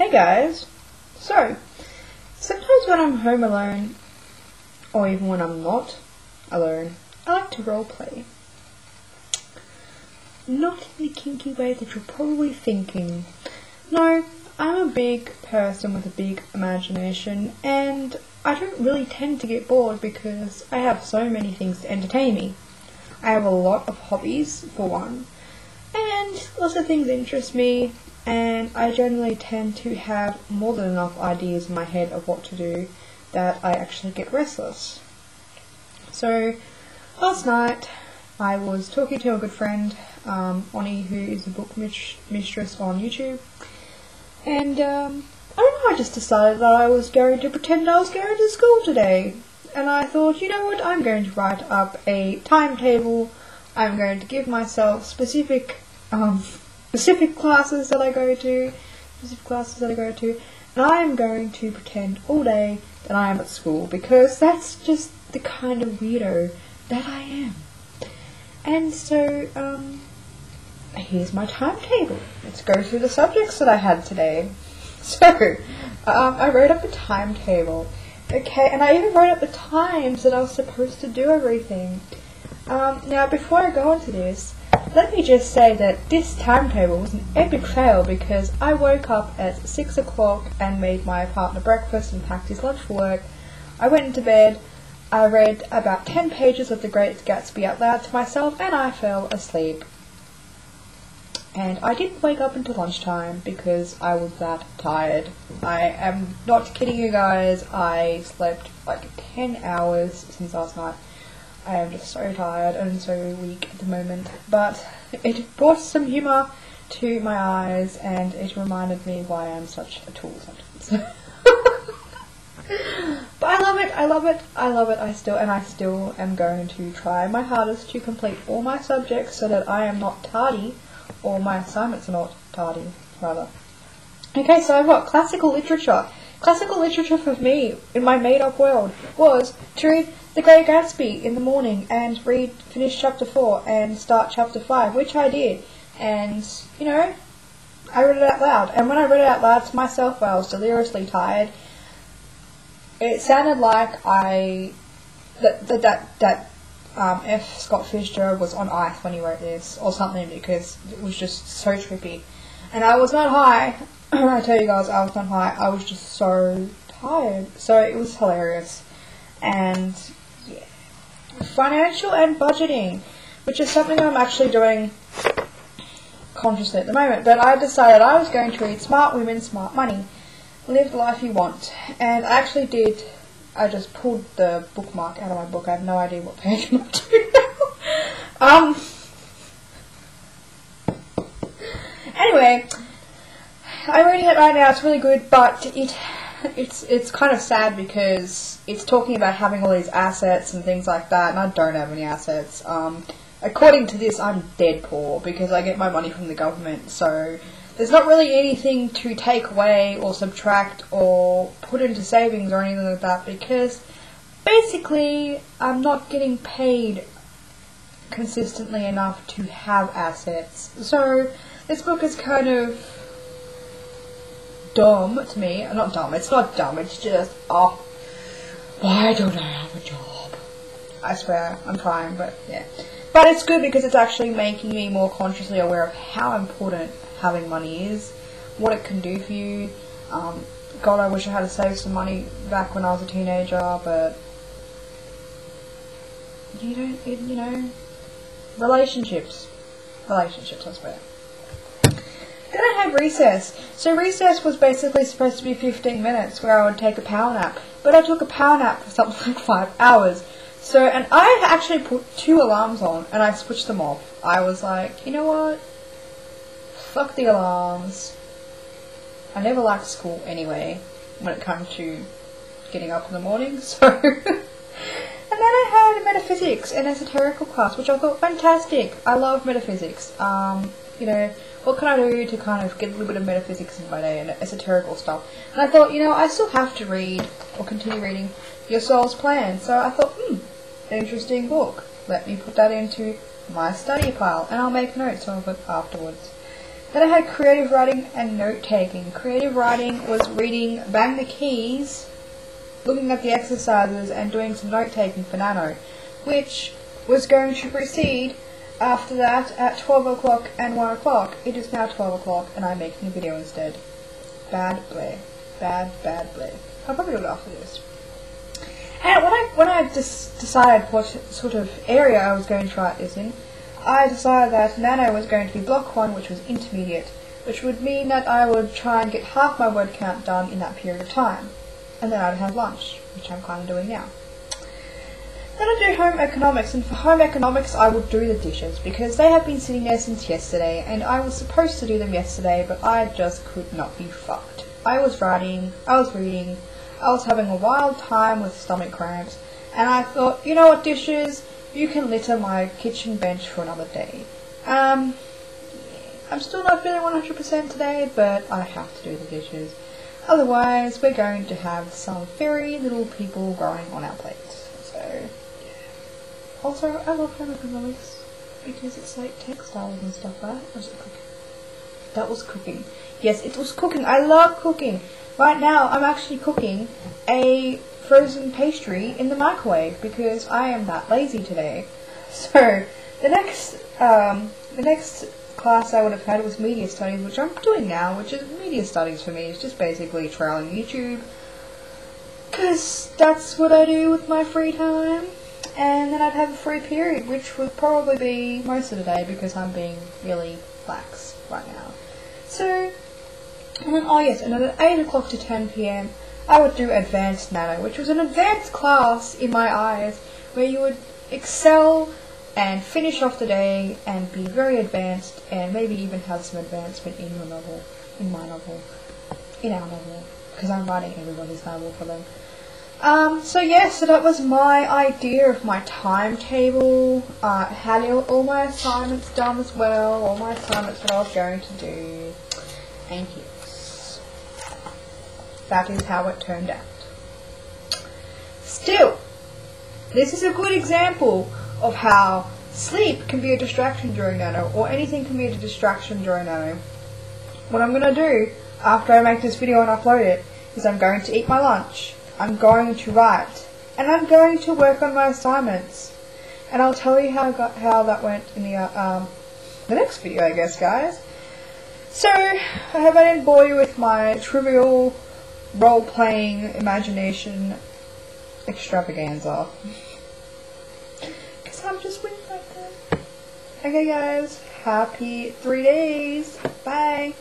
Hey guys! So, sometimes when I'm home alone, or even when I'm not alone, I like to roleplay. Not in the kinky way that you're probably thinking. No, I'm a big person with a big imagination, and I don't really tend to get bored because I have so many things to entertain me. I have a lot of hobbies, for one, and lots of things interest me, and I generally tend to have more than enough ideas in my head of what to do that I actually get restless. So, last night I was talking to a good friend, Oni, who is a book mistress on YouTube, and I don't know, I just decided that I was going to pretend I was going to school today. And I thought, you know what, I'm going to write up a timetable. I'm going to give myself specific classes that I go to, and I am going to pretend all day that I am at school, because that's just the kind of weirdo that I am. And so, here's my timetable. Let's go through the subjects that I had today. So, I wrote up a timetable. Okay, and I even wrote up the times that I was supposed to do everything. Now, before I go into this, let me just say that this timetable was an epic fail, because I woke up at 6 o'clock and made my partner breakfast and packed his lunch for work. I went into bed, I read about 10 pages of The Great Gatsby out loud to myself, and I fell asleep. And I didn't wake up until lunchtime because I was that tired. I am not kidding you guys, I slept like 10 hours since last night. I am just so tired and so weak at the moment, but it brought some humour to my eyes, and it reminded me why I'm such a tool sometimes. But I love it, I still am going to try my hardest to complete all my subjects so that I am not tardy, or my assignments are not tardy, rather. Okay, so I've got classical literature. Classical literature for me, in my made-up world, was to read The Great Gatsby in the morning and finish chapter 4 and start chapter 5, which I did. And, you know, I read it out loud. And when I read it out loud to myself while I was deliriously tired, it sounded like F. Scott Fitzgerald was on ice when he wrote this, or something, because it was just so trippy. And I was not high. I tell you guys, I was not high. I was just so tired. So it was hilarious. And yeah, financial and budgeting, which is something I'm actually doing consciously at the moment. But I decided I was going to read Smart Women, Smart Money. Live the life you want. And I actually did. I just pulled the bookmark out of my book. I have no idea what page I'm up to now. Anyway, I'm reading it right now. It's really good, but it's kind of sad because it's talking about having all these assets and things like that, and I don't have any assets. According to this, I'm dead poor because I get my money from the government, so there's not really anything to take away or subtract or put into savings or anything like that, because basically I'm not getting paid consistently enough to have assets. So this book is kind of dumb to me. Not dumb, it's not dumb, it's just, why don't I have a job? I swear, I'm trying, but yeah. But it's good because it's actually making me more consciously aware of how important having money is, what it can do for you. God, I wish I had saved some money back when I was a teenager, but you know, relationships, I swear. Then I had recess. So recess was basically supposed to be 15 minutes where I would take a power nap, but I took a power nap for something like 5 hours. So, and I actually put 2 alarms on, and I switched them off. I was like, you know what? Fuck the alarms. I never liked school anyway, when it comes to getting up in the morning, so... And then I had metaphysics and esoterical class, which I thought fantastic. I love metaphysics. You know, what can I do to kind of get a little bit of metaphysics in my day and esoterical stuff? And I thought, you know, I still have to read, or continue reading, Your Soul's Plan. So I thought, an interesting book. Let me put that into my study pile, and I'll make notes of it afterwards. Then I had creative writing and note-taking. Creative writing was reading Bang the Keys, looking at the exercises, and doing some note-taking for Nano, which was going to proceed after that at 12 o'clock and 1 o'clock. It is now 12 o'clock and I'm making a video instead. Bad Blair. Bad Blair. I'll probably do it after this. And when I just decided what sort of area I was going to write this in, I decided that Nano was going to be block 1, which was intermediate, which would mean that I would try and get half my word count done in that period of time. And then I'd have lunch, which I'm kind of doing now. Then I'd do home economics, and for home economics I would do the dishes, because they have been sitting there since yesterday, and I was supposed to do them yesterday, but I just could not be fucked. I was writing, I was reading, I was having a wild time with stomach cramps, and I thought, you know what, dishes, you can litter my kitchen bench for another day. I'm still not feeling 100% today, but I have to do the dishes. Otherwise, we're going to have some very little people growing on our plates. So, yeah. Also, I love home economics because it's like textiles and stuff, right? Or was it cooking? That was cooking. Yes, it was cooking. I love cooking. Right now, I'm actually cooking a frozen pastry in the microwave because I am that lazy today. So, the next class I would have had was media studies, which I'm doing now, which is media studies for me. It's just basically trialing YouTube, because that's what I do with my free time. And then I'd have a free period, which would probably be most of the day because I'm being really lax right now. So, and then, oh yes, and then at 8 o'clock to 10 PM, I would do Advanced Nano, which was an advanced class in my eyes, where you would excel and finish off the day and be very advanced and maybe even have some advancement in your novel, in my novel, in our novel, because I'm writing everybody's novel for them. So that was my idea of my timetable. Had all my assignments done as well, all my assignments that I was going to do, and yes, that is how it turned out. Still, this is a good example of how sleep can be a distraction during Nano, or anything can be a distraction during Nano. What I'm going to do after I make this video and upload it is I'm going to eat my lunch, I'm going to write, and I'm going to work on my assignments. And I'll tell you how that went in the next video, I guess, guys. So, I hope I didn't bore you with my trivial role-playing imagination extravaganza. I'm just weird like that. Okay guys, happy 3 days. Bye.